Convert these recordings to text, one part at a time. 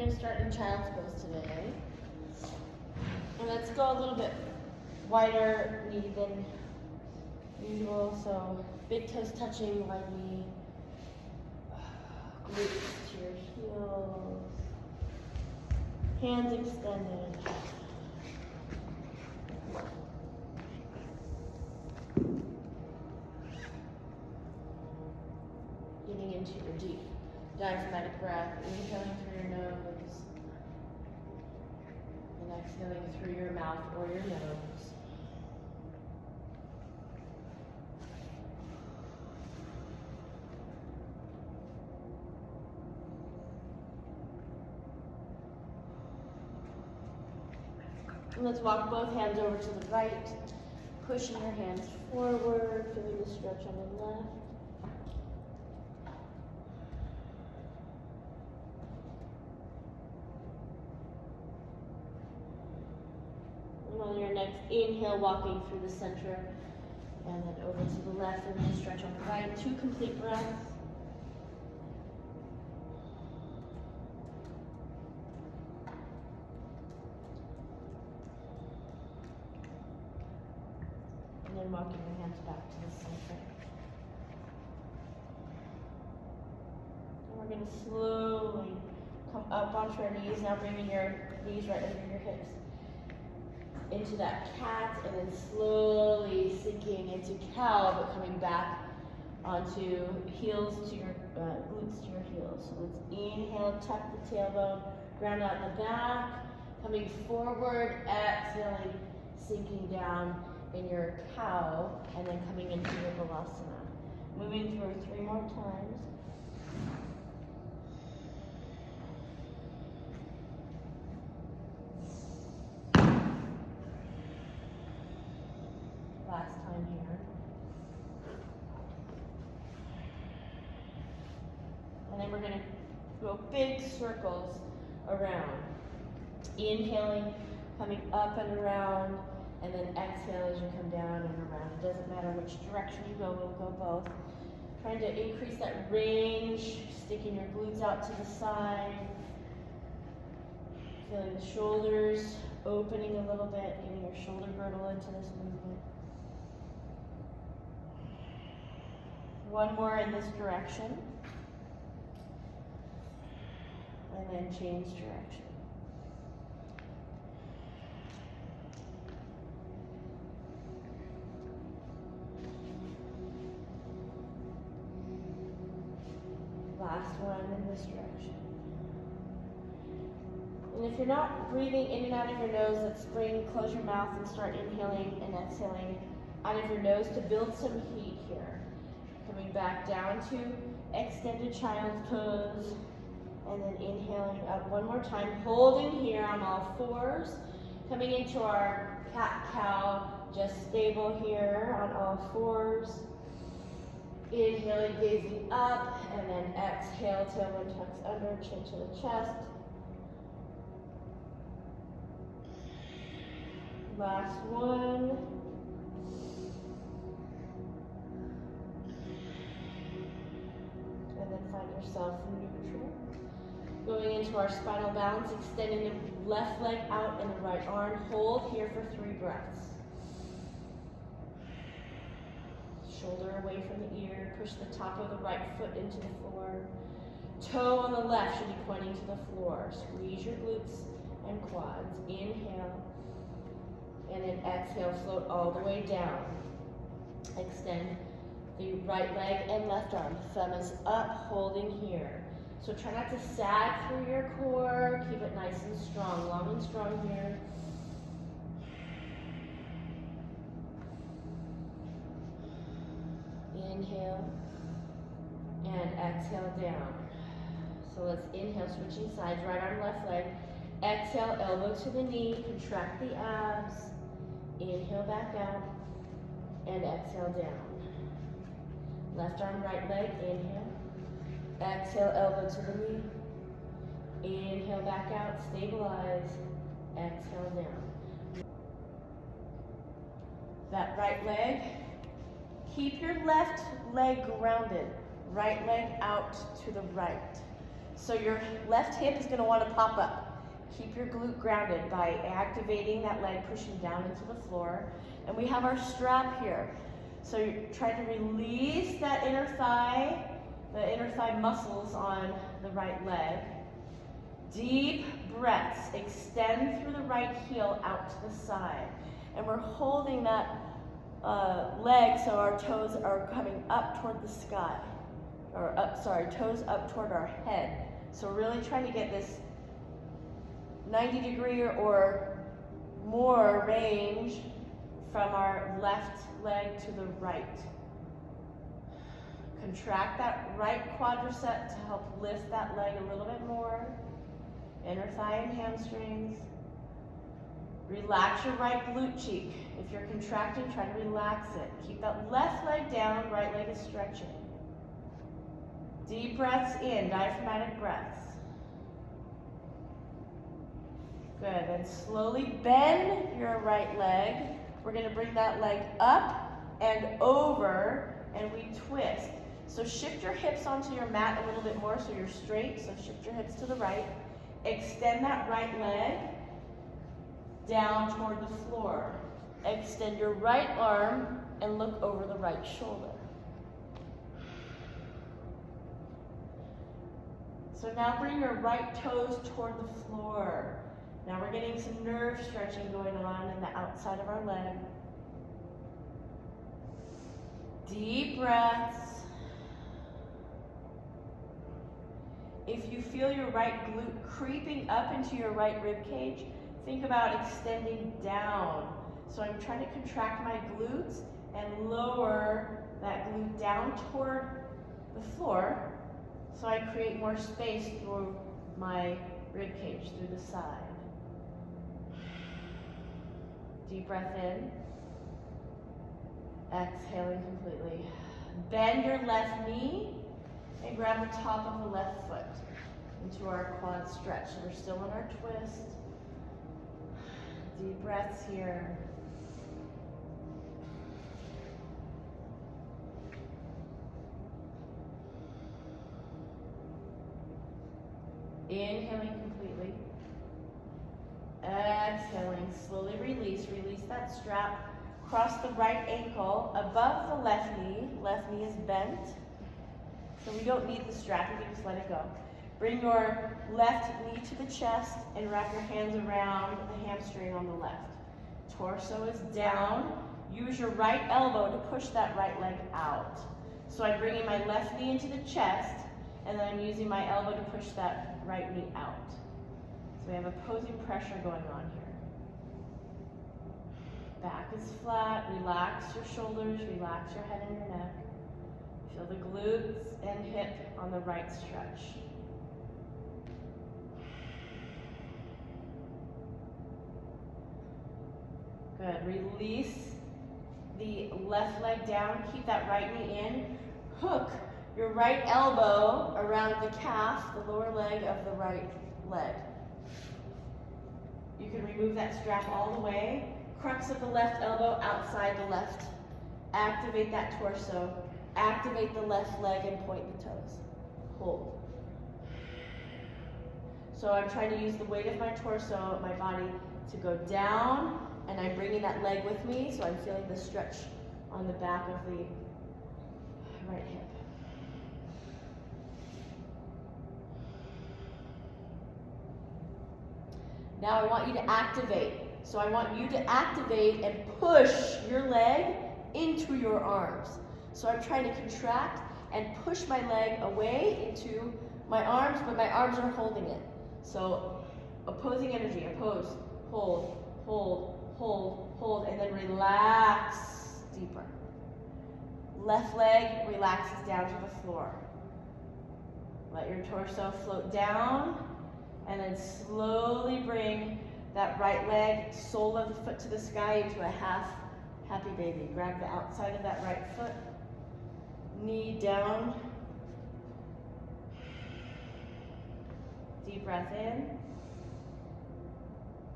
going to start in child's pose today. And let's go a little bit wider knee than usual. So big toes touching, wide knee, glutes to your heels, hands extended. Getting into your deep diaphragmatic breath, inhaling through your nose and exhaling through your mouth or your nose. And let's walk both hands over to the right, pushing your hands forward, feeling the stretch on the left. And on your next inhale, walking through the center, and then over to the left, and then stretch on the right. 2 complete breaths. And then walking your hands back to the center. And we're going to slowly come up onto our knees, now bringing your knees right under your hips. Into that cat, and then slowly sinking into cow, but coming back onto heels to your glutes to your heels. So let's inhale, tuck the tailbone, ground out in the back, coming forward, exhaling, sinking down in your cow, and then coming into your balasana. Moving through 3 more times. Last time here. And then we're going to go big circles around. Inhaling, coming up and around, and then exhale as you come down and around. It doesn't matter which direction you go, we'll go both. Trying to increase that range, sticking your glutes out to the side. Feeling the shoulders opening a little bit, getting your shoulder girdle into this movement. 1 more in this direction, and then change direction. Last one in this direction. And if you're not breathing in and out of your nose, let's close your mouth and start inhaling and exhaling out of your nose to build some heat here. Coming back down to extended child's pose, and then inhaling up 1 more time, holding here on all 4s, coming into our cat-cow, just stable here on all 4s. Inhaling, gazing up, and then exhale, tailbone tucks under, chin to the chest. Last one. And then find yourself neutral. Going into our spinal balance, extending the left leg out and the right arm. Hold here for 3 breaths. Shoulder away from the ear. Push the top of the right foot into the floor. Toe on the left should be pointing to the floor. Squeeze your glutes and quads. Inhale. And then exhale, float all the way down. Extend the right leg and left arm. Thumb is up, holding here. So try not to sag through your core. Keep it nice and strong, long and strong here. Inhale and exhale down. So let's inhale, switching sides, right arm, left leg. Exhale, elbow to the knee, contract the abs. Inhale back out and exhale down. Left arm, right leg, inhale. Exhale, elbow to the knee. Inhale back out, stabilize. Exhale down. That right leg, keep your left leg grounded. Right leg out to the right. So your left hip is gonna wanna pop up. Keep your glute grounded by activating that leg, pushing down into the floor. And we have our strap here. So you're trying to release that inner thigh, the inner thigh muscles on the right leg. Deep breaths, extend through the right heel out to the side. And we're holding that leg so our toes are coming up toward the sky. Toes up toward our head. So really trying to get this 90-degree or more range from our left leg to the right. Contract that right quadricep to help lift that leg a little bit more. Inner thigh and hamstrings. Relax your right glute cheek. If you're contracting, try to relax it. Keep that left leg down, right leg is stretching. Deep breaths in, diaphragmatic breaths. Good, then slowly bend your right leg. We're gonna bring that leg up and over, and we twist. So shift your hips onto your mat a little bit more so you're straight, so shift your hips to the right. Extend that right leg down toward the floor. Extend your right arm and look over the right shoulder. So now bring your right toes toward the floor. Now we're getting some nerve stretching going on in the outside of our leg. Deep breaths. If you feel your right glute creeping up into your right rib cage, think about extending down. So I'm trying to contract my glutes and lower that glute down toward the floor so I create more space through my rib cage, through the side. Deep breath in. Exhaling completely. Bend your left knee and grab the top of the left foot into our quad stretch. So we're still in our twist. Deep breaths here. Inhaling completely. Exhaling, slowly release. Release that strap. Cross the right ankle above the left knee. Left knee is bent. So we don't need the strap, you can just let it go. Bring your left knee to the chest and wrap your hands around the hamstring on the left. Torso is down. Use your right elbow to push that right leg out. So I'm bringing my left knee into the chest, and then I'm using my elbow to push that right knee out. So we have opposing pressure going on here. Back is flat. Relax your shoulders, relax your head and your neck. Feel the glutes and hip on the right stretch. Good. Release the left leg down. Keep that right knee in. Hook your right elbow around the calf, the lower leg of the right leg. You can remove that strap all the way. Crux of the left elbow outside the left. Activate that torso. Activate the left leg and point the toes. Hold. So I'm trying to use the weight of my torso, my body, to go down, and I'm bringing that leg with me, so I'm feeling the stretch on the back of the right hip. Now I want you to activate. So I want you to activate and push your leg into your arms. So I'm trying to contract and push my leg away into my arms, but my arms are holding it. So opposing energy, oppose, hold, hold, hold, hold, and then relax deeper. Left leg relaxes down to the floor. Let your torso float down, and then slowly bring that right leg, sole of the foot to the sky into a half happy baby. Grab the outside of that right foot, knee down. Deep breath in.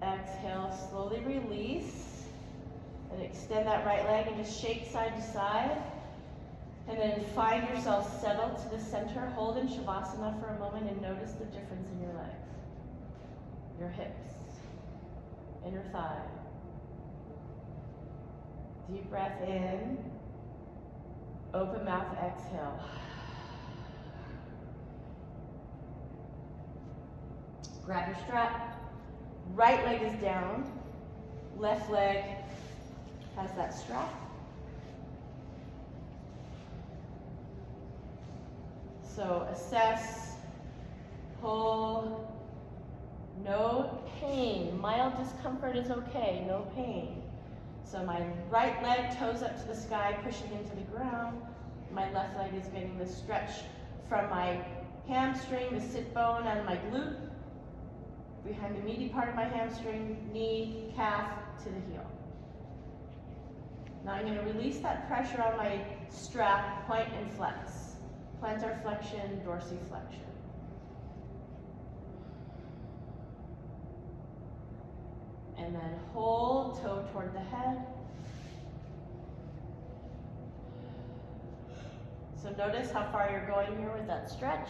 Exhale, slowly release. And extend that right leg and just shake side to side. And then find yourself settled to the center. Hold in Shavasana for a moment and notice the difference in your legs, your hips, inner thigh. Deep breath in. Open mouth, exhale. Grab your strap. Right leg is down. Left leg has that strap. So assess, pull, no pain. Mild discomfort is okay, no pain. So my right leg, toes up to the sky, pushing into the ground. My left leg is getting the stretch from my hamstring, the sit bone, and my glute. Behind the meaty part of my hamstring, knee, calf, to the heel. Now I'm going to release that pressure on my strap, point and flex. Plantar flexion, dorsiflexion. And then hold, toe toward the head. So notice how far you're going here with that stretch.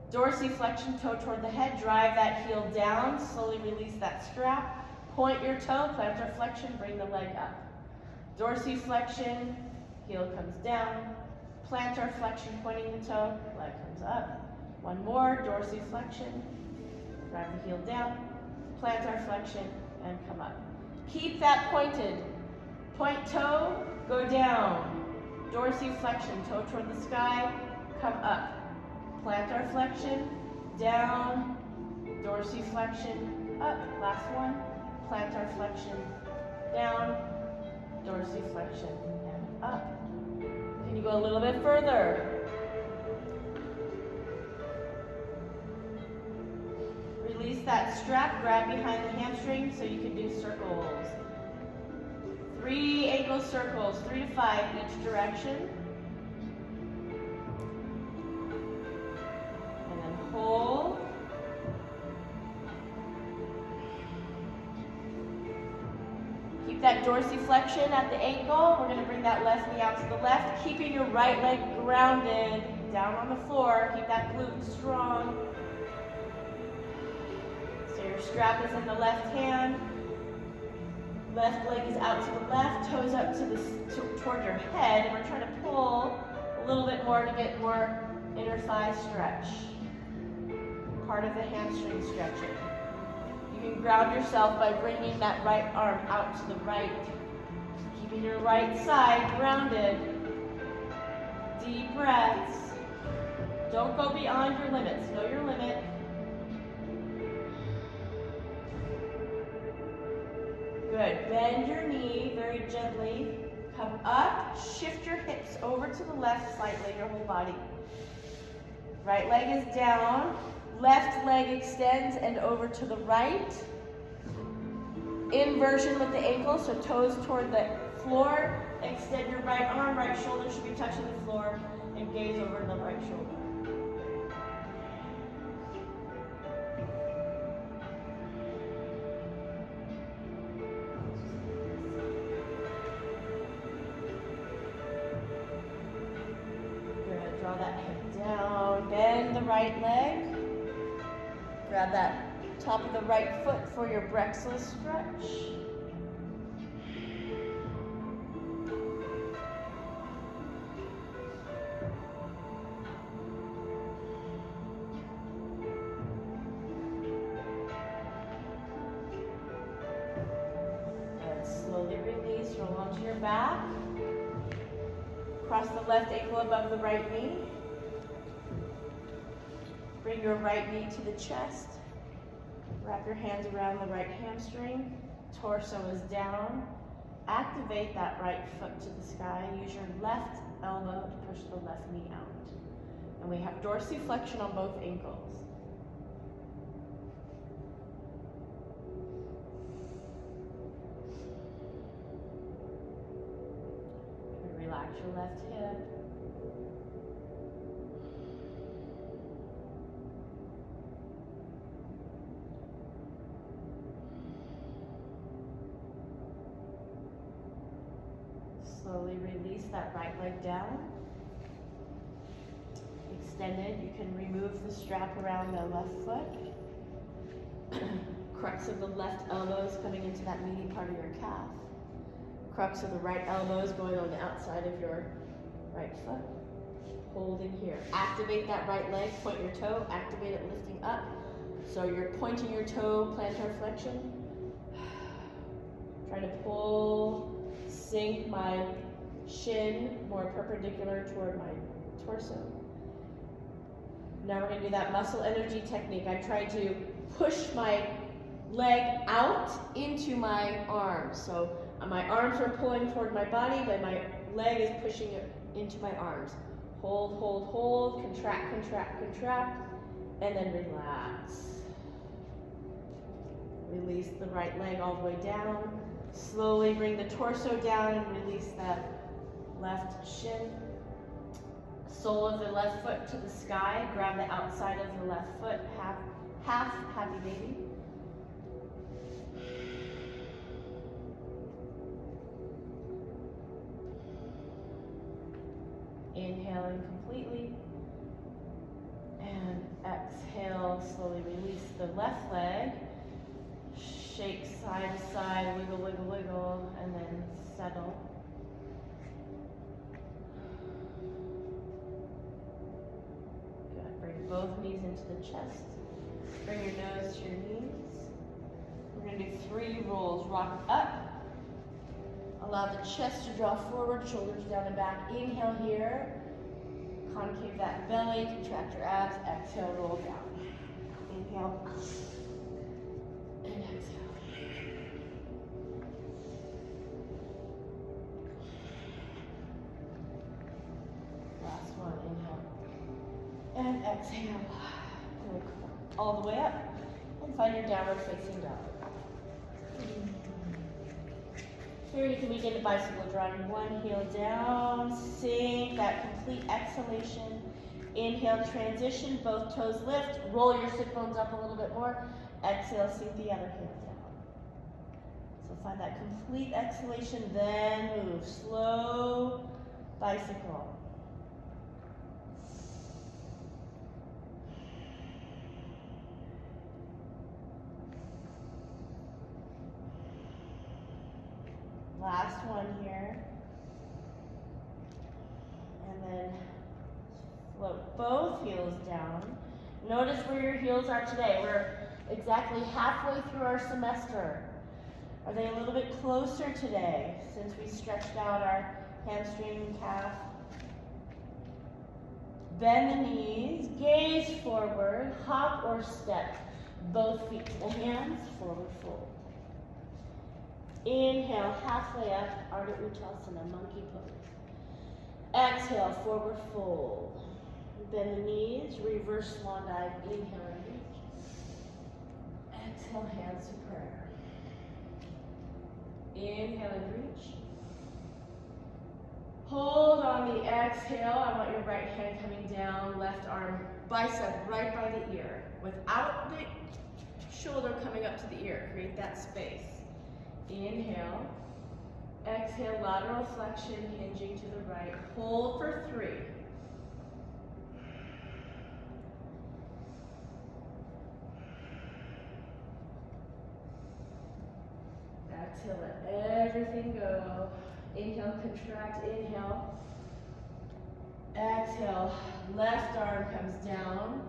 Dorsiflexion, toe toward the head. Drive that heel down. Slowly release that strap. Point your toe, plantar flexion, bring the leg up. Dorsiflexion, heel comes down. Plantar flexion, pointing the toe, leg comes up. One more, dorsiflexion. Drive the heel down. Plantar flexion, and come up. Keep that pointed. Point toe, go down. Dorsiflexion, toe toward the sky, come up. Plantar flexion, down. Dorsiflexion, up. Last one. Plantar flexion, down. Dorsiflexion, and up. Can you go a little bit further? Release that strap, grab behind the hamstring so you can do circles. 3 ankle circles, 3 to 5 each direction. And then hold. Keep that dorsiflexion at the ankle. We're going to bring that left knee out to the left, keeping your right leg grounded down on the floor. Keep that glute strong. So your strap is in the left hand. Left leg is out to the left, toes up toward your head, and we're trying to pull a little bit more to get more inner thigh stretch. Part of the hamstring stretching. You can ground yourself by bringing that right arm out to the right, keeping your right side grounded. Deep breaths. Don't go beyond your limits. Know your limit. Good. Bend your knee very gently. Come up. Shift your hips over to the left slightly, your whole body. Right leg is down. Left leg extends and over to the right. Inversion with the ankle, so toes toward the floor. Extend your right arm, right shoulder should be touching the floor, and gaze over the right shoulder. Draw that hip down, bend the right leg. Grab that top of the right foot for your Brexless stretch. And slowly release, roll onto your back. Cross the left ankle above the right knee. Bring your right knee to the chest. Wrap your hands around the right hamstring. Torso is down. Activate that right foot to the sky. Use your left elbow to push the left knee out. And we have dorsiflexion on both ankles. Relax your left hip. Slowly release that right leg down. Extend it. You can remove the strap around the left foot. Crux of the left elbows coming into that meaty part of your calf. Crux of the right elbows going on the outside of your right foot. Holding here. Activate that right leg, point your toe, activate it lifting up. So you're pointing your toe, plantar flexion. Trying to pull, sink my shin more perpendicular toward my torso. Now we're going to do that muscle energy technique. I'm trying to push my leg out into my arms. So my arms are pulling toward my body, but my leg is pushing it into my arms. Hold, hold, hold, contract, contract, contract, and then relax. Release the right leg all the way down. Slowly bring the torso down and release that left shin. Sole of the left foot to the sky. Grab the outside of the left foot. Half happy baby. Inhaling completely. And exhale, slowly release the left leg. Shake side to side, wiggle, wiggle, wiggle, and then settle. Good. Bring both knees into the chest. Bring your nose to your knees. We're going to do 3 rolls. Rock up. Allow the chest to draw forward, shoulders down and back. Inhale here. Concave that belly, contract your abs. Exhale, roll down. Inhale. And exhale. Last one, inhale. And exhale. All the way up. And find your downward facing dog. Here you can begin the bicycle drawing one heel down, sink that complete exhalation. Inhale, transition, both toes lift, roll your sit bones up a little bit more. Exhale, sink the other heel down. So find that complete exhalation, then move. Slow bicycle. Last one here. And then float both heels down. Notice where your heels are today. We're exactly halfway through our semester. Are they a little bit closer today since we stretched out our hamstring and calf? Bend the knees, gaze forward, hop or step. Both feet to the hands, forward fold. Inhale, halfway up, Ardha Uttasana, monkey pose. Exhale, forward fold. Bend the knees, reverse swan dive, inhale and reach. Exhale, hands to prayer. Inhale and reach. Hold on the exhale. I want your right hand coming down, left arm, bicep right by the ear. Without the shoulder coming up to the ear, create that space. Inhale. Exhale, lateral flexion, hinging to the right. Hold for 3. Exhale, let everything go. Inhale, contract, inhale. Exhale, left arm comes down.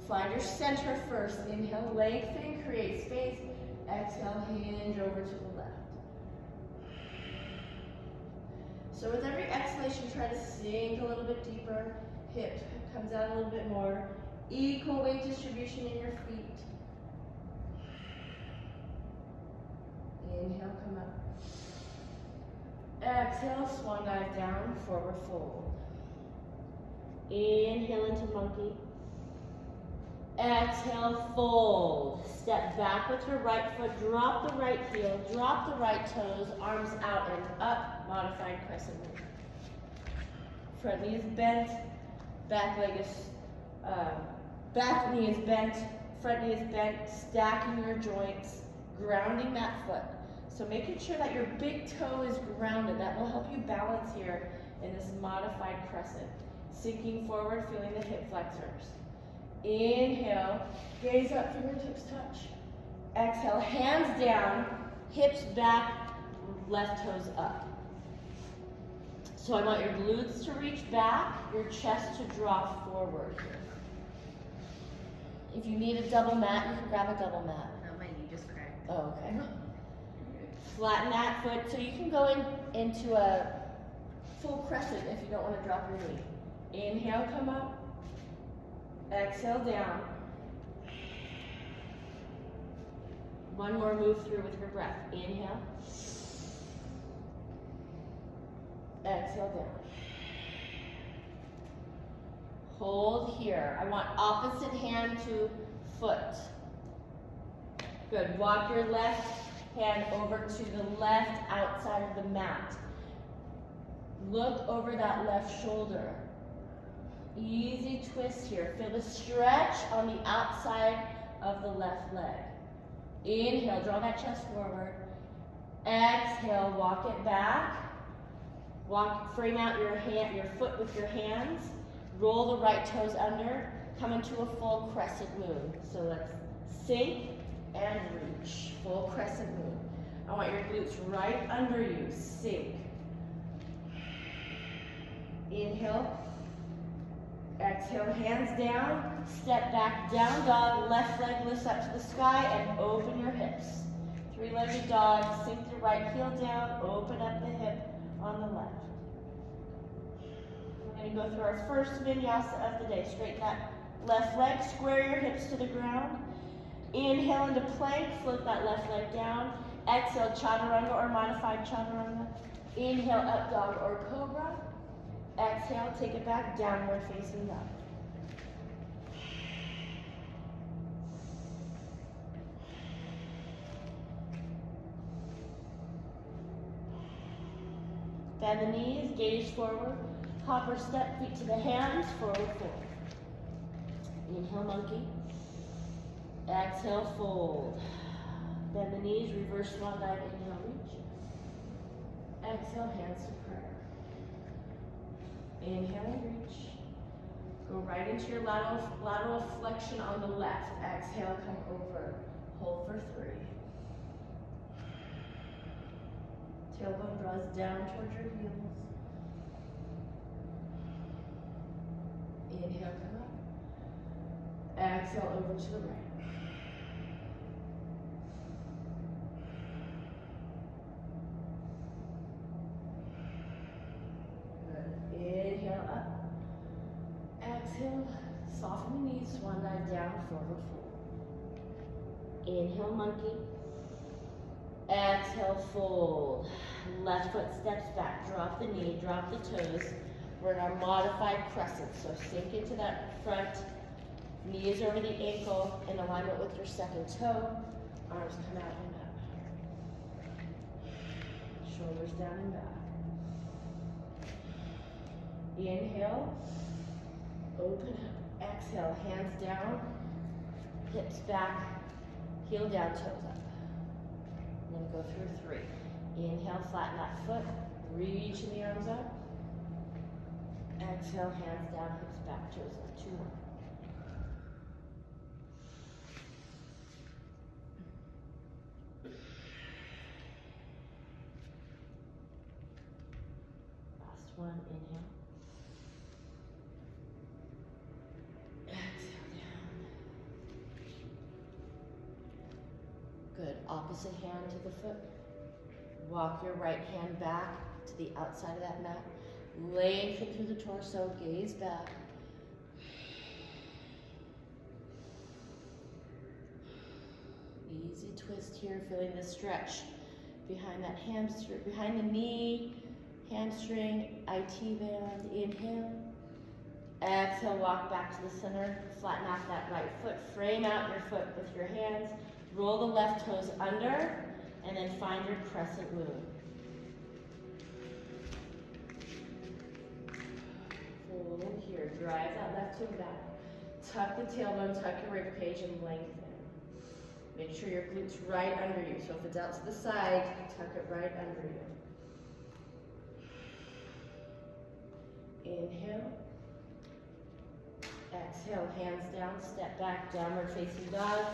Find your center first. Inhale, lengthen, create space. Exhale, hinge over to the left. So with every exhalation, try to sink a little bit deeper. Hip comes out a little bit more. Equal weight distribution in your feet. Inhale, come up. Exhale, swan dive down, forward fold. Inhale into monkey. Exhale, fold. Step back with your right foot, drop the right heel, drop the right toes, arms out and up, modified crescent moon. Front knee is bent, back knee is bent, front knee is bent, stacking your joints, grounding that foot. So making sure that your big toe is grounded, that will help you balance here in this modified crescent. Sinking forward, feeling the hip flexors. Inhale, gaze up, fingertips touch. Exhale, hands down, hips back, left toes up. So I want your glutes to reach back, your chest to drop forward here. If you need a double mat, you can grab a double mat. No, my knee just cracked. Oh, okay. Flatten that foot so you can go into a full crescent if you don't want to drop your knee. Inhale, come up. Exhale, down. One more move through with your breath. Inhale. Exhale, down. Hold here. I want opposite hand to foot. Good. Walk your left hand over to the left outside of the mat. Look over that left shoulder. Easy twist here. Feel the stretch on the outside of the left leg. Inhale, draw that chest forward. Exhale, walk it back. Frame out your foot with your hands. Roll the right toes under. Come into a full crescent moon. So let's sink and reach. Full crescent moon. I want your glutes right under you. Sink. Inhale. Exhale, hands down. Step back, down dog. Left leg lifts up to the sky and open your hips. Three-legged dog. Sink the right heel down. Open up the hip on the left. We're going to go through our first vinyasa of the day. Straighten that left leg. Square your hips to the ground. Inhale into plank. Float that left leg down. Exhale, chaturanga or modified chaturanga. Inhale, up dog or cobra. Exhale, take it back, downward facing dog. Bend the knees, gaze forward. Hopper step, feet to the hands, forward fold. Inhale, monkey. Exhale, fold. Bend the knees, reverse swan dive, inhale, reach. Exhale, hands to prayer. Inhale and reach. Go right into your lateral flexion on the left. Exhale, come over. Hold for 3. Tailbone draws down towards your heels. Inhale, come up. Exhale, over to the right. Inhale up. Exhale, soften the knees, swan dive down, forward fold. Inhale, monkey. Exhale, fold. Left foot steps back, drop the knee, drop the toes. We're in our modified crescent, so sink into that front. Knees over the ankle in alignment with your second toe. Arms come out and up. Shoulders down and back. Inhale, open up. Exhale, hands down, hips back, heel down, toes up. I'm going to go through 3. Inhale, flatten that foot, reaching the arms up. Exhale, hands down, hips back, toes up. 2 more. Last one, inhale. Good. Opposite hand to the foot. Walk your right hand back to the outside of that mat. Lengthen through the torso. Gaze back. Easy twist here. Feeling the stretch behind that hamstring, behind the knee, hamstring, IT band. Inhale. Exhale. Walk back to the center. Flatten out that right foot. Frame out your foot with your hands. Roll the left toes under, and then find your crescent moon. Hold here, drive that left toe back. Tuck the tailbone, tuck your rib cage, and lengthen. Make sure your glutes right under you. So if it's out to the side, tuck it right under you. Inhale. Exhale, hands down, step back, downward facing dog.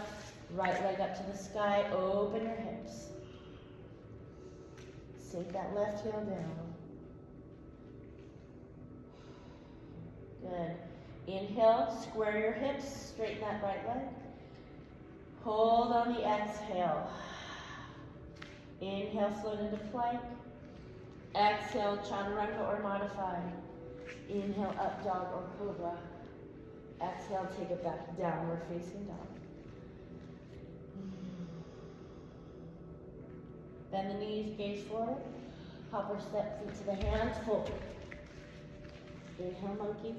Right leg up to the sky, open your hips. Sink that left heel down. Good. Inhale, square your hips, straighten that right leg. Hold on the exhale. Inhale, float into plank. Exhale, chaturanga or modified. Inhale, up dog or cobra. Exhale, take it back, downward facing dog. Bend the knees, gaze forward. Hopper step, feet to the hands, fold. Inhale, monkey.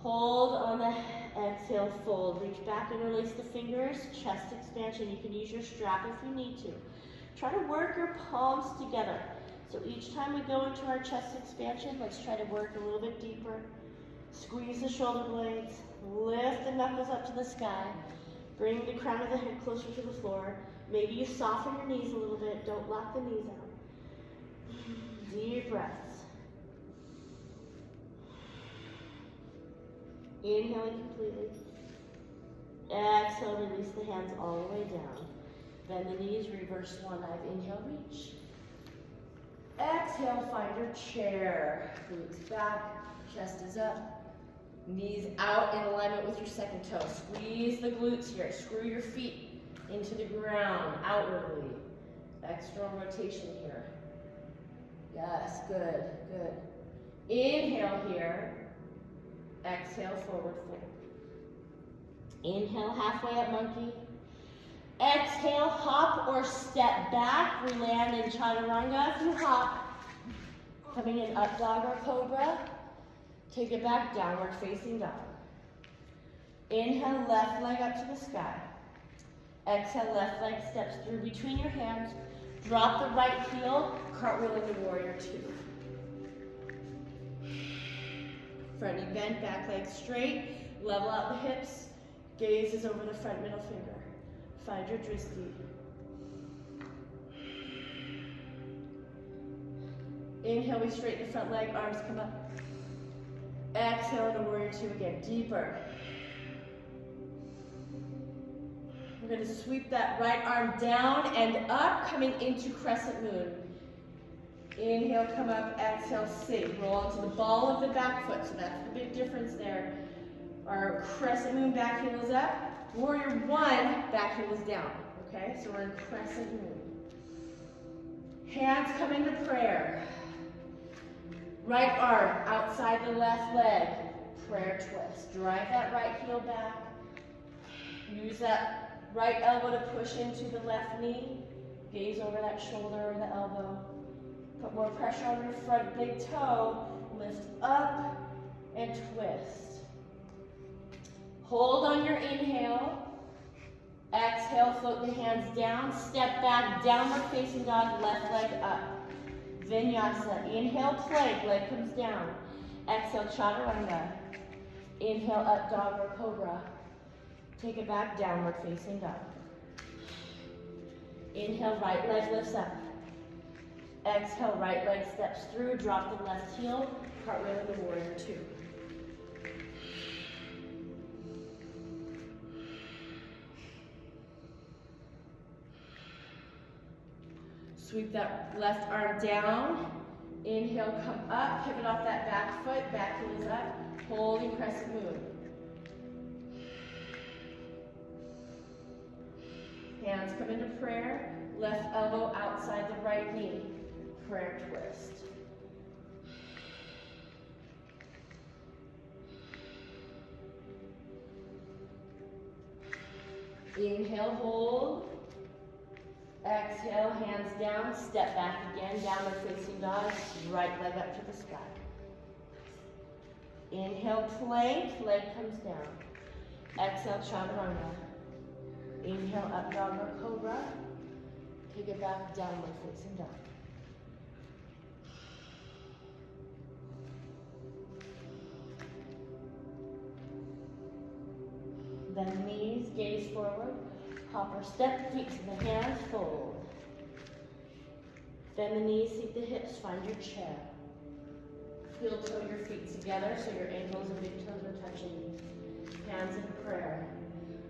Hold on the exhale, fold. Reach back and release the fingers, chest expansion. You can use your strap if you need to. Try to work your palms together. So each time we go into our chest expansion, let's try to work a little bit deeper. Squeeze the shoulder blades, lift the knuckles up to the sky, bring the crown of the head closer to the floor. Maybe you soften your knees a little bit, don't lock the knees out. Deep breaths. Inhaling completely. Exhale, release the hands all the way down. Bend the knees, reverse swan dive. Inhale, reach. Exhale, find your chair. Glutes back, chest is up. Knees out in alignment with your second toe. Squeeze the glutes here. Screw your feet into the ground, outwardly. External rotation here. Yes, good, good. Inhale here. Exhale, forward fold. Inhale, halfway up monkey. Exhale, hop or step back. We land in chaturanga. If you hop, coming in up dog or cobra. Take it back, downward facing dog. Inhale, left leg up to the sky. Exhale, left leg steps through between your hands. Drop the right heel, cartwheel into warrior two. Front knee bent, back leg straight. Level out the hips. Gaze is over the front middle finger. Find your drishti. Inhale, we straighten the front leg, arms come up. Exhale into warrior two again, deeper. We're going to sweep that right arm down and up, coming into crescent moon. Inhale, come up, exhale, sink. Roll onto the ball of the back foot, so that's the big difference there. Our crescent moon, back heel is up. Warrior one, back heel is down. Okay, so we're in crescent moon. Hands come into prayer. Right arm outside the left leg. Prayer twist. Drive that right heel back. Use that right elbow to push into the left knee. Gaze over that shoulder or the elbow. Put more pressure on your front big toe. Lift up and twist. Hold on your inhale. Exhale, float the hands down. Step back, downward facing dog, left leg up. Vinyasa. Inhale, plank, leg comes down. Exhale, chaturanga. Inhale, up dog or cobra. Take it back, downward facing dog. Inhale, right leg lifts up. Exhale, right leg steps through, drop the left heel, cartwheel into warrior two. Sweep that left arm down. Inhale, come up, pivot off that back foot, back heel is up, holding crescent moon. Hands come into prayer, left elbow outside the right knee, prayer twist. Inhale, hold. Exhale, hands down, step back again, downward facing dog, right leg up to the sky. Inhale, plank, leg comes down. Exhale, chaturanga. Inhale, up dog or cobra. Take it back, downward facing dog. Then knees, gaze forward. Hopper step, feet to the hands, fold. Bend the knees, seat the hips, find your chair. Heel toe your feet together so your ankles and big toes are touching. Hands in prayer.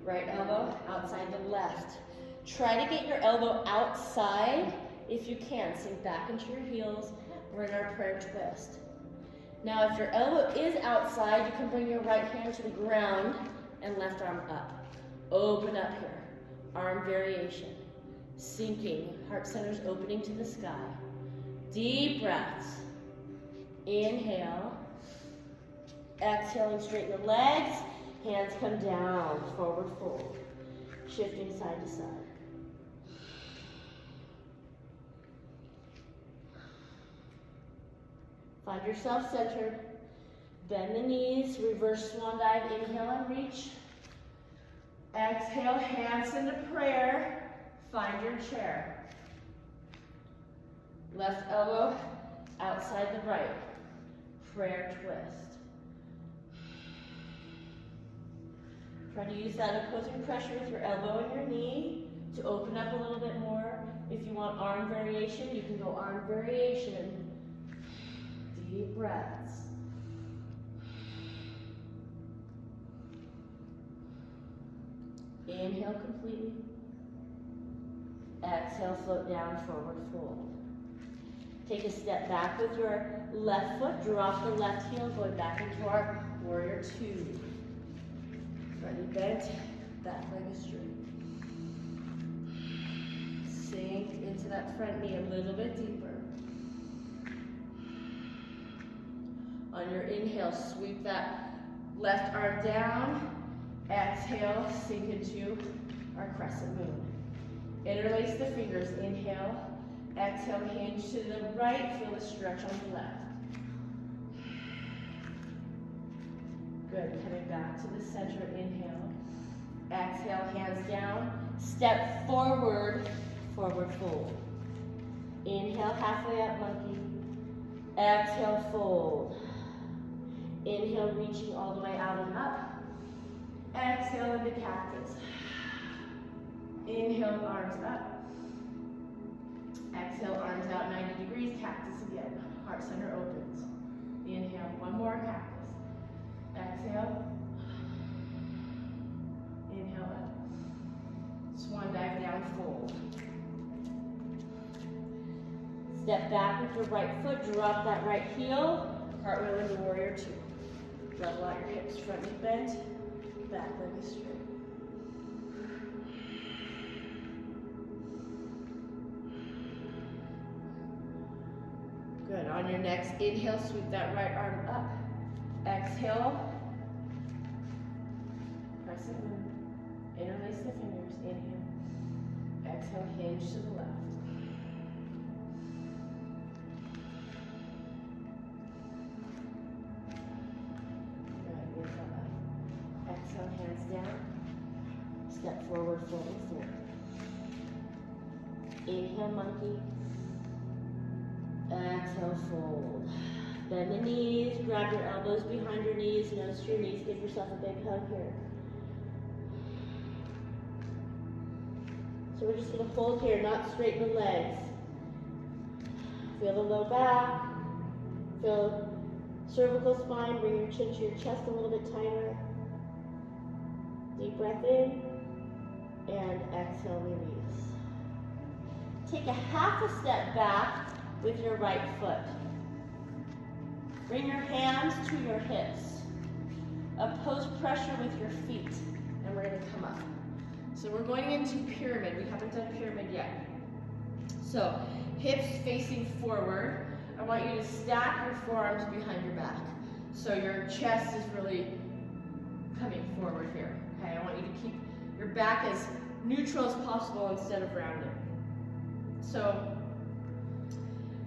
Right elbow outside the left. Try to get your elbow outside if you can. Sink back into your heels. We're in our prayer twist. Now if your elbow is outside, you can bring your right hand to the ground and left arm up. Open up here. Arm variation. Sinking. Heart center's opening to the sky. Deep breaths. Inhale. Exhaling, straighten the legs. Hands come down. Forward fold. Shifting side to side. Find yourself centered. Bend the knees. Reverse swan dive. Inhale and reach. Exhale, hands into prayer. Find your chair. Left elbow outside the right. Prayer twist. Try to use that opposing pressure with your elbow and your knee to open up a little bit more. If you want arm variation, you can go arm variation. Deep breaths. Inhale completely. Exhale, float down, forward fold. Take a step back with your left foot. Drop the left heel, going back into our warrior two. Front knee bent, back leg is straight. Sink into that front knee a little bit deeper. On your inhale, sweep that left arm down. Exhale, sink into our crescent moon. Interlace the fingers. Inhale. Exhale, hinge to the right. Feel the stretch on the left. Good. Coming back to the center. Inhale. Exhale, hands down. Step forward. Forward fold. Inhale, halfway up, monkey. Exhale, fold. Inhale, reaching all the way out and up. Exhale into cactus. Inhale, arms up. Exhale, arms out 90 degrees, cactus again. Heart center opens. Inhale, one more cactus. Exhale. Inhale up. Swan dive down, fold. Step back with your right foot, drop that right heel. Cartwheel into warrior two. Level out your hips, front knee bent. Back leg is straight. Good. On your next inhale, sweep that right arm up. Exhale. Crescent moon. Interlace the fingers. Inhale. Exhale, hinge to the left. Exhale, hands down. Step forward, forward, forward. Inhale, monkey. Exhale, fold. Bend the knees, grab your elbows behind your knees, nose to your knees, give yourself a big hug here. So we're just gonna hold here, not straighten the legs. Feel the low back, feel cervical spine, bring your chin to your chest a little bit tighter. Deep breath in, and exhale, release. Take a half a step back with your right foot. Bring your hands to your hips. Oppose pressure with your feet, and we're gonna come up. So we're going into pyramid. We haven't done pyramid yet. So hips facing forward. I want you to stack your forearms behind your back. So your chest is really coming forward here. Okay, I want you to keep your back as neutral as possible instead of rounded. So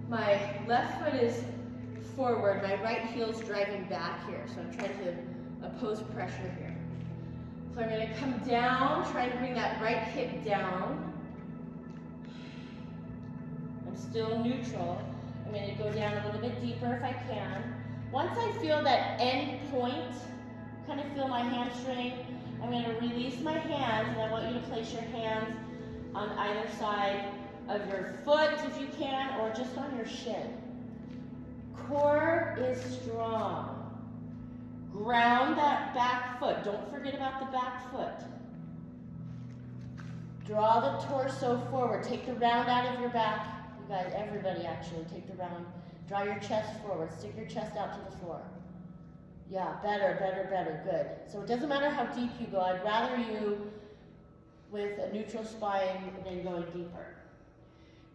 my left foot is forward, my right heel's driving back here. So I'm trying to oppose pressure here. So I'm gonna come down, try to bring that right hip down. I'm still neutral. I'm gonna go down a little bit deeper if I can. Once I feel that end point, kind of feel my hamstring, I'm going to release my hands, and I want you to place your hands on either side of your foot if you can, or just on your shin. Core is strong. Ground that back foot. Don't forget about the back foot. Draw the torso forward. Take the round out of your back. You guys, everybody actually, take the round. Draw your chest forward. Stick your chest out to the floor. Yeah, better, better, better. Good. So it doesn't matter how deep you go. I'd rather you with a neutral spine than going deeper.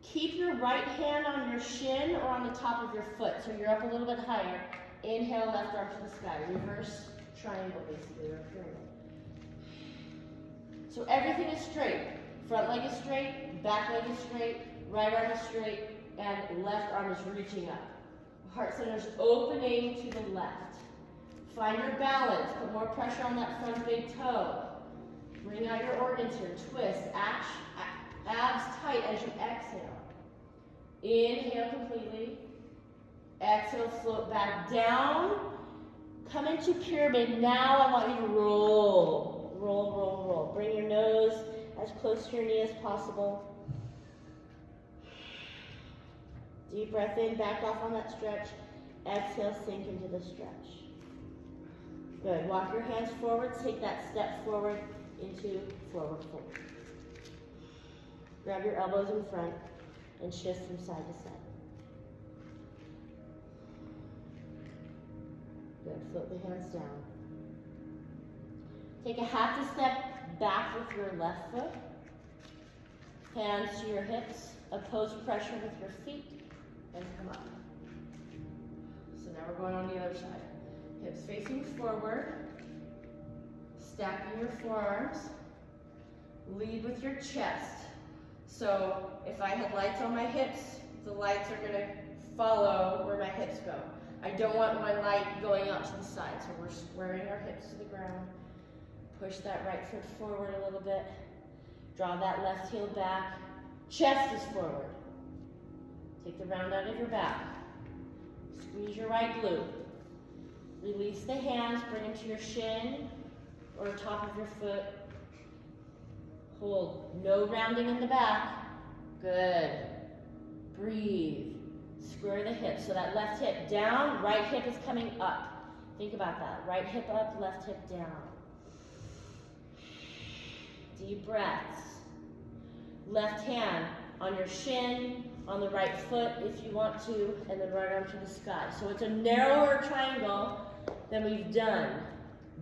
Keep your right hand on your shin or on the top of your foot, so you're up a little bit higher. Inhale, left arm to the sky. Reverse triangle, basically, or pyramid. So everything is straight. Front leg is straight, back leg is straight, right arm is straight, and left arm is reaching up. Heart center is opening to the left. Find your balance. Put more pressure on that front big toe. Bring out your organs here. Twist. Abs tight as you exhale. Inhale completely. Exhale, float back down. Come into pyramid. Now I want you to roll. Roll, roll, roll. Bring your nose as close to your knee as possible. Deep breath in, back off on that stretch. Exhale, sink into the stretch. Good. Walk your hands forward. Take that step forward into forward fold. Grab your elbows in front and shift from side to side. Good. Float the hands down. Take a half a step back with your left foot. Hands to your hips. Oppose pressure with your feet and come up. So now we're going on the other side. Hips facing forward. Stacking your forearms. Lead with your chest. So if I had lights on my hips, the lights are going to follow where my hips go. I don't want my light going out to the side, so we're squaring our hips to the ground. Push that right foot forward a little bit. Draw that left heel back. Chest is forward. Take the round out of your back. Squeeze your right glute. Release the hands, bring them to your shin or top of your foot. Hold. No rounding in the back. Good. Breathe. Square the hips. So that left hip down, right hip is coming up. Think about that. Right hip up, left hip down. Deep breaths. Left hand on your shin, on the right foot if you want to, and then right arm to the sky. So it's a narrower triangle than we've done.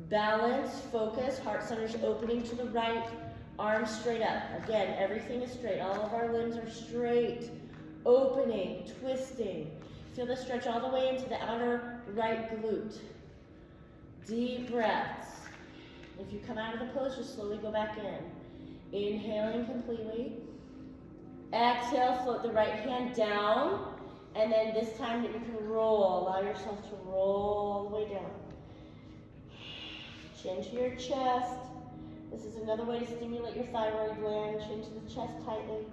Balance, focus, heart center's opening to the right, arms straight up. Again, everything is straight. All of our limbs are straight. Opening, twisting. Feel the stretch all the way into the outer right glute. Deep breaths. If you come out of the pose, just slowly go back in. Inhaling completely. Exhale, float the right hand down. And then this time that you can roll. Allow yourself to roll all the way down. Chin to your chest. This is another way to stimulate your thyroid gland. Chin to the chest tightly.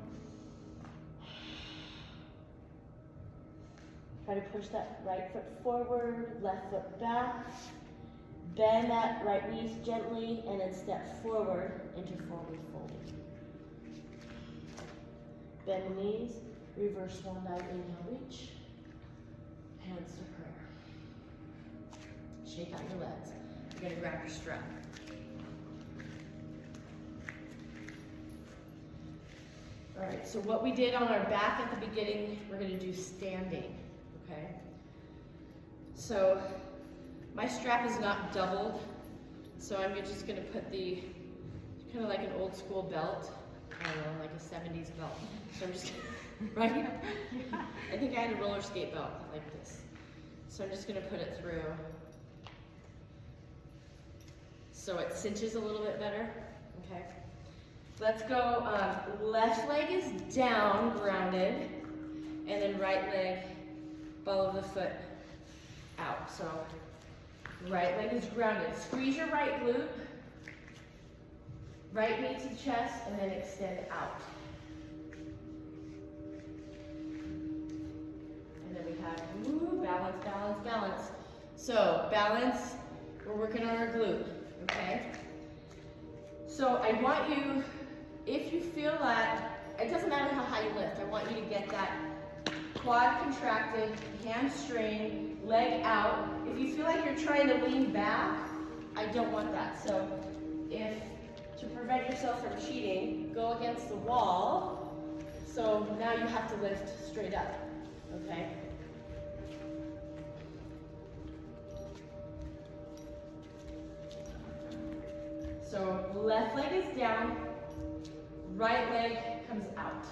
Try to push that right foot forward, left foot back. Bend that right knee gently and then step forward into forward fold. Bend the knees, reverse swan dive, inhale, reach. Hands to prayer. Shake out your legs. You're gonna grab your strap. All right, so what we did on our back at the beginning, we're gonna do standing. Okay, so my strap is not doubled, so I'm just going to put the, kind of like an old school belt, I don't know, like a 70s belt. So I'm just, right? I think I had a roller skate belt like this. So I'm just going to put it through so it cinches a little bit better. Okay, let's go. Left leg is down, grounded, and then right leg, ball of the foot out. So right leg is grounded. Squeeze your right glute. Right knee to the chest and then extend out. And then we have balance, balance, balance. So balance, we're working on our glute, okay? So I want you, if you feel that, it doesn't matter how high you lift, I want you to get that quad contracted, hamstring, leg out. If you feel like you're trying to lean back, I don't want that. So if, to prevent yourself from cheating, go against the wall. So now you have to lift straight up, okay? So left leg is down, right leg comes out.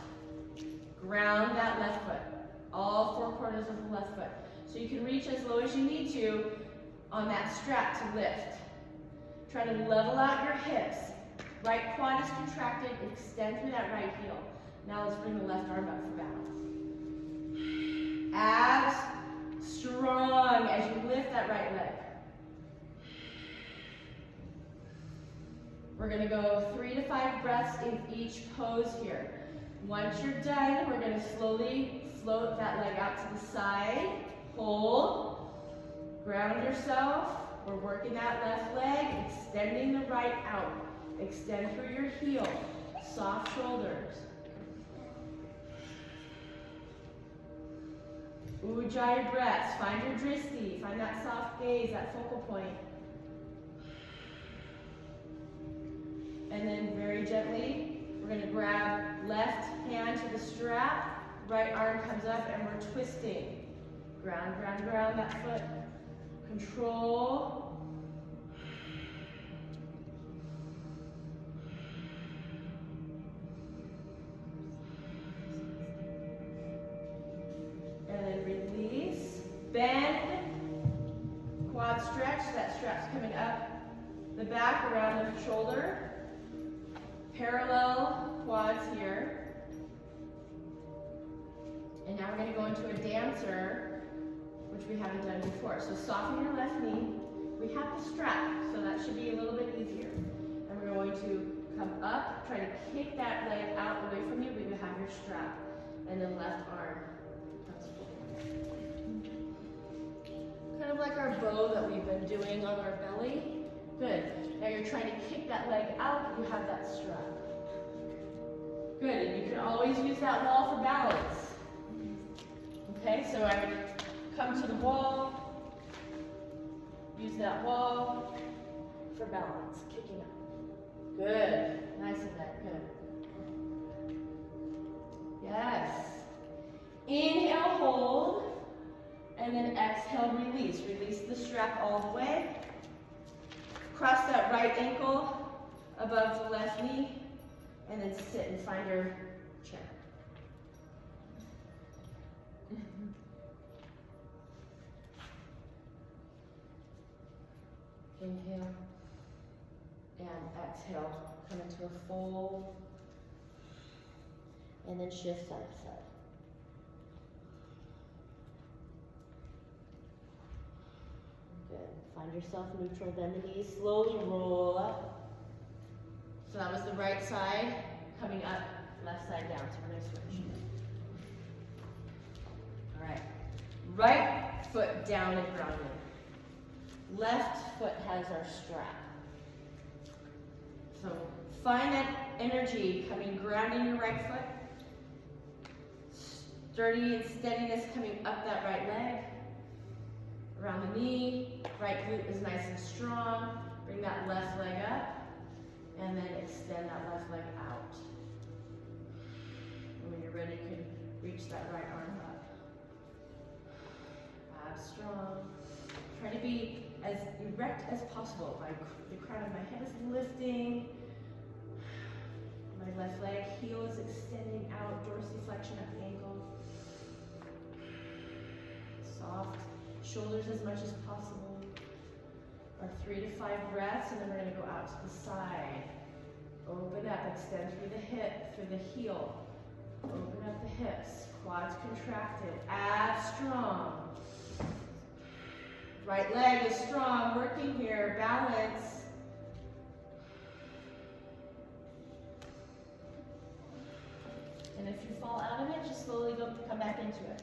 Ground that left foot, all four corners of the left foot. So you can reach as low as you need to on that strap to lift. Try to level out your hips. Right quad is contracted, extend through that right heel. Now let's bring the left arm up for balance. Abs strong as you lift that right leg. We're gonna go 3 to 5 breaths in each pose here. Once you're done, we're gonna slowly float that leg out to the side. Hold, ground yourself. We're working that left leg, extending the right out. Extend through your heel, soft shoulders. Ujjayi breaths, find your drishti, find that soft gaze, that focal point. And then very gently, we're gonna grab left hand to the strap, right arm comes up and we're twisting. Ground, ground, ground that foot. Control. And then release. Bend. Quad stretch, that strap's coming up the back around the shoulder. Parallel quads here. And now we're going to go into a dancer, which we haven't done before. So soften your left knee. We have the strap, so that should be a little bit easier. And we're going to come up, try to kick that leg out away from you, but you have your strap. And then left arm comes forward. Kind of like our bow that we've been doing on our belly. Good. Now you're trying to kick that leg out, you have that strap. Good, and you can always use that wall for balance. Okay, so I would come to the wall, use that wall for balance, kicking up. Good, nice and that, good. Yes. Inhale, hold, and then exhale, release. Release the strap all the way. Cross that right ankle above the left knee, and then sit and find your chair. Inhale and exhale. Come into a fold, and then shift side to side. Good. Find yourself neutral, bend the knees, slowly roll up. So that was the right side coming up, left side down. So we're going to switch. All right. Right foot down and grounded. Left foot has our strap. So find that energy coming, grounding your right foot. Sturdy and steadiness coming up that right leg. Around the knee, right glute is nice and strong. Bring that left leg up. And then extend that left leg out. And when you're ready, you can reach that right arm up. Abs strong. Try to be as erect as possible. The crown of my head is lifting. My left leg, heel is extending out, dorsiflexion at the ankle. Soft shoulders as much as possible. Our 3 to 5 breaths, and then we're going to go out to the side. Open up, extend through the hip, through the heel. Open up the hips, quads contracted, abs strong. Right leg is strong, working here, balance. And if you fall out of it, just slowly come back into it.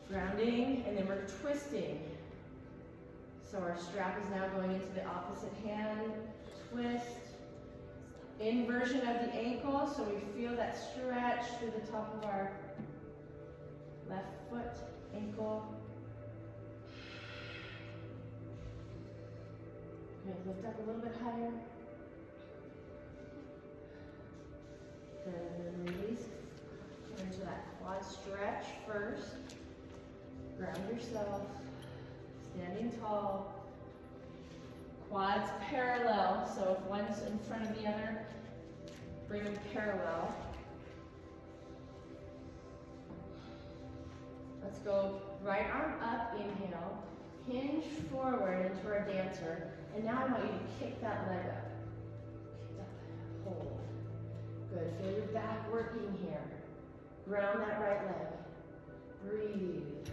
Grounding, and then we're twisting. So our strap is now going into the opposite hand, twist, inversion of the ankle, so we feel that stretch through the top of our left foot, ankle. Good, lift up a little bit higher. Good, and then release. Come into that quad stretch first. Ground yourself, standing tall. Quads parallel, so if one's in front of the other, bring them parallel. Let's go right arm up, inhale, hinge forward into our dancer, and now I want you to kick that leg up. Kick that leg, hold. Good, feel your back working here. Ground that right leg. Breathe.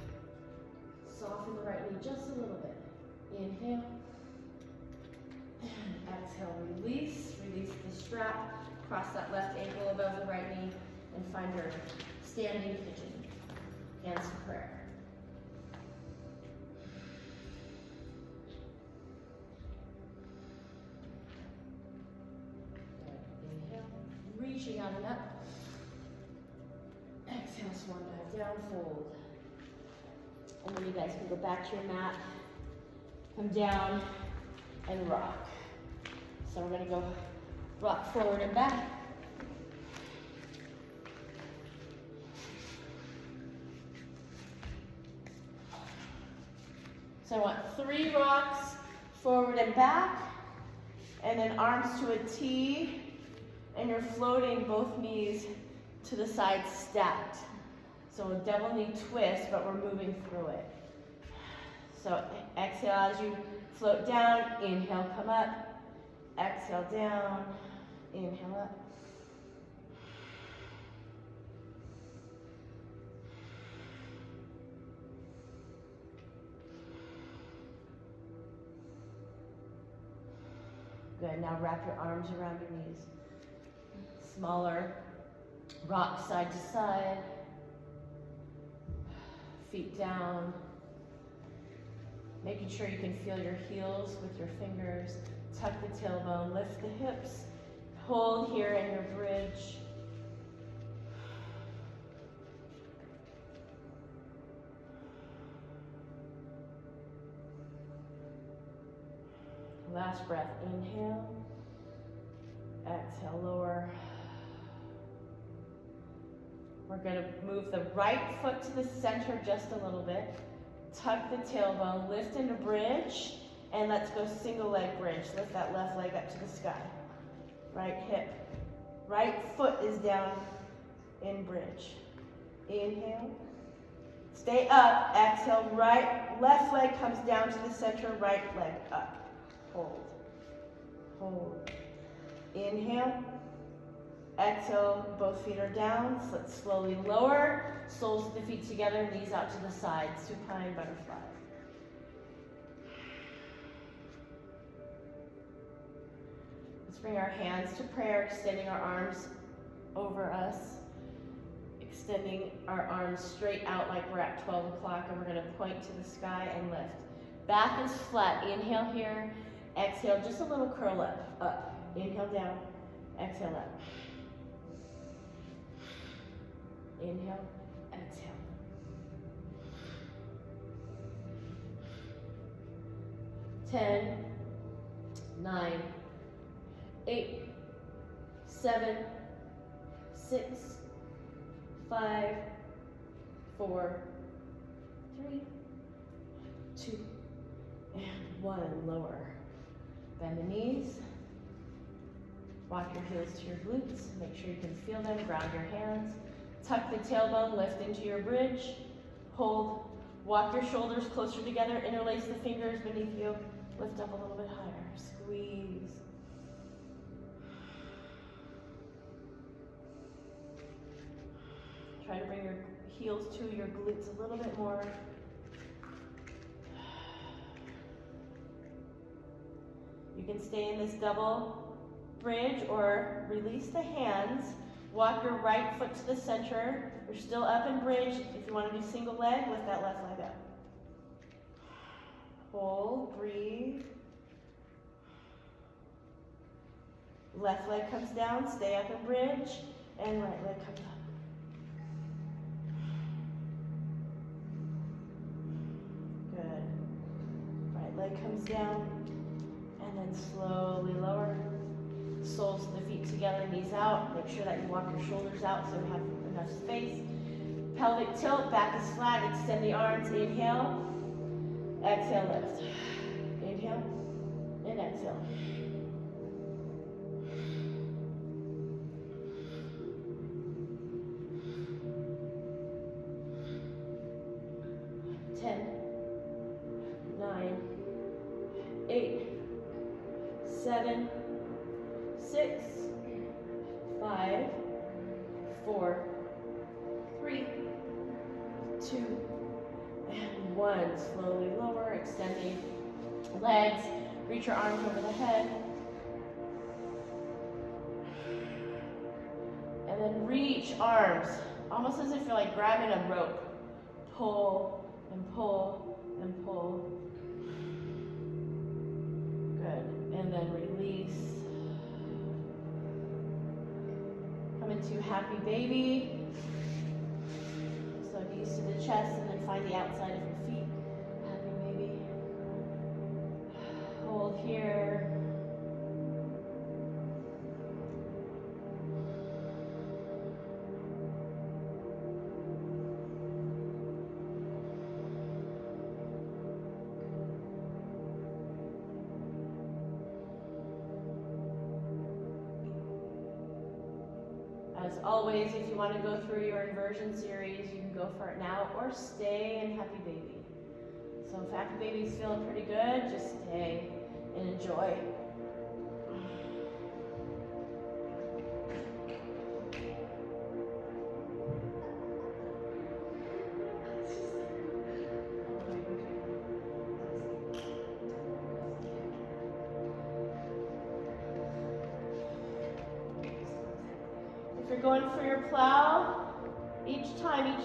Soften the right knee just a little bit. Inhale. Exhale, release the strap, cross that left ankle above the right knee, and find your standing pigeon. Hands to prayer. Inhale, reaching out and up. Exhale, swan dive down, fold. And then you guys can go back to your mat, come down, and rock. So we're going to go rock forward and back. So I want 3 rocks forward and back, and then arms to a T, and you're floating both knees to the side stacked. So a double knee twist, but we're moving through it. So exhale as you float down, inhale, come up. Exhale down, inhale up. Good, now wrap your arms around your knees. Smaller, rock side to side. Feet down. Making sure you can feel your heels with your fingers. Tuck the tailbone, lift the hips. Hold here in your bridge. Last breath, inhale. Exhale, lower. We're going to move the right foot to the center just a little bit. Tuck the tailbone, lift into bridge, and let's go single leg bridge. Lift that left leg up to the sky. Right hip. Right foot is down in bridge. Inhale. Stay up. Exhale. Left leg comes down to the center. Right leg up. Hold. Hold. Inhale. Exhale. Both feet are down. So let's slowly lower. Soles of the feet together. Knees out to the side. Supine butterfly. Let's bring our hands to prayer, extending our arms over us. Extending our arms straight out like we're at 12 o'clock, and we're going to point to the sky and lift. Back is flat. Inhale here. Exhale, just a little curl up. Up. Inhale down. Exhale up. Inhale. Exhale. Ten, 9, 8, 7, 6, 5, 4, 3, 2, and 1. Lower. Bend the knees. Walk your heels to your glutes. Make sure you can feel them. Ground your hands. Tuck the tailbone. Lift into your bridge. Hold. Walk your shoulders closer together. Interlace the fingers beneath you. Lift up a little bit higher. Squeeze. Try to bring your heels to your glutes a little bit more. You can stay in this double bridge or release the hands. Walk your right foot to the center. You're still up in bridge. If you want to do single leg, lift that left leg up. Hold, breathe. Left leg comes down, stay up and bridge, and right leg comes up. Good. Right leg comes down, and then slowly lower. Soles of the feet together, knees out. Make sure that you walk your shoulders out so you have enough space. Pelvic tilt, back is flat, extend the arms, inhale, exhale, lift. Inhale, and exhale. Ten, 9, 8, 7, 6, 5, 4, 3, 2, and 1. Slowly lower, extending legs. Reach your arms over the head. And then reach arms, almost as if you're like grabbing a rope. Pull and pull and pull. Good. And then release. Come into happy baby. So knees to the chest and then find the outside of your feet. Happy baby. Hold here. As always, if you want to go through your inversion series, you can go for it now or stay in happy baby. So if happy baby's feeling pretty good, just stay and enjoy. If you're going for your plow, each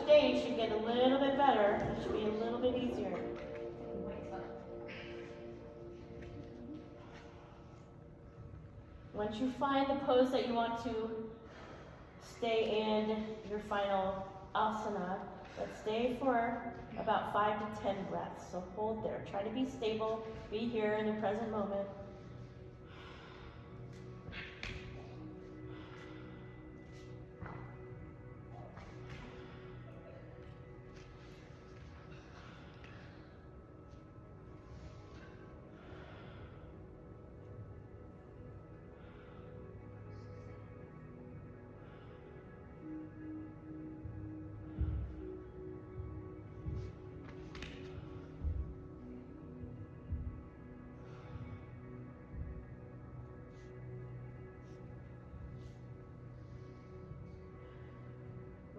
day, you should get a little bit better. It should be a little bit easier. Once you find the pose that you want to stay in your final asana, let's stay for about 5 to 10 breaths. So hold there. Try to be stable. Be here in the present moment.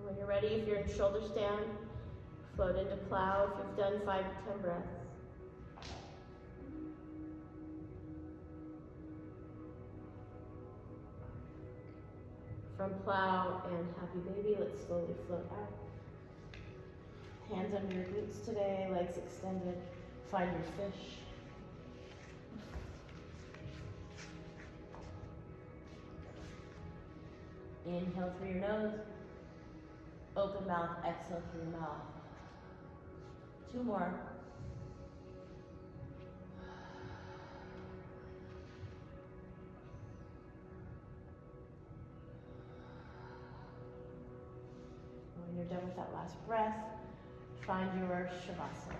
When you're ready, if you're in shoulder stand, float into plow if you've done 5 to 10 breaths. From plow and happy baby, let's slowly float out. Hands under your glutes today, legs extended. Find your fish. Inhale through your nose. Open mouth, exhale through your mouth. 2 more. When you're done with that last breath, find your shavasana.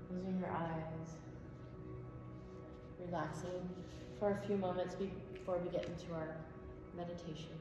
Closing your eyes, relaxing for a few moments before we get into our meditation.